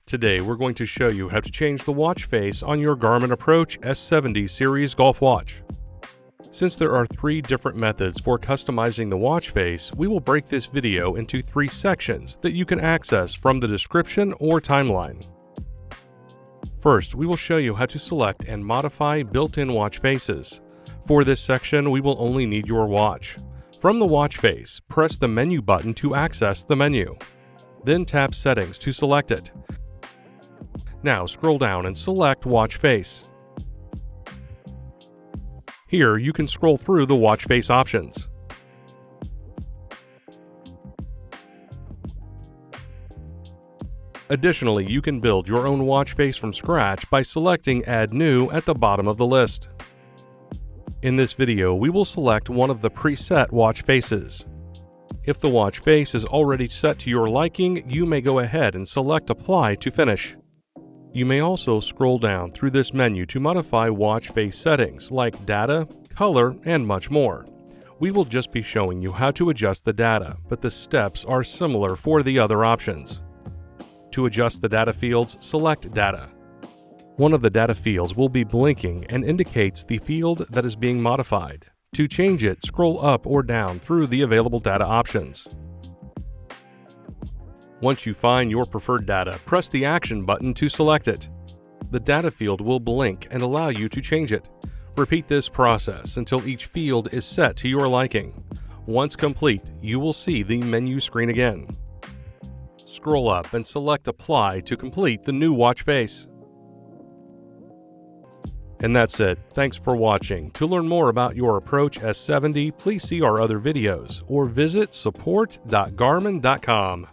Today we're going to show you how to change the watch face on your Garmin Approach S70 series golf watch. Since there are 3 different methods for customizing the watch face, we will break this video into 3 sections that you can access from the description or timeline. First, we will show you how to select and modify built-in watch faces. For this section, we will only need your watch. From the watch face, press the menu button to access the menu. Then tap Settings to select it. Now scroll down and select Watch Face. Here you can scroll through the watch face options. Additionally, you can build your own watch face from scratch by selecting Add New at the bottom of the list. In this video, we will select one of the preset watch faces. If the watch face is already set to your liking, you may go ahead and select Apply to finish. You may also scroll down through this menu to modify watch face settings like data, color, and much more. We will just be showing you how to adjust the data, but the steps are similar for the other options. To adjust the data fields, select Data. One of the data fields will be blinking and indicates the field that is being modified. To change it, scroll up or down through the available data options. Once you find your preferred data, press the Action button to select it. The data field will blink and allow you to change it. Repeat this process until each field is set to your liking. Once complete, you will see the menu screen again. Scroll up and select Apply to complete the new watch face. And that's it. Thanks for watching. To learn more about your Approach S70, please see our other videos or visit support.garmin.com.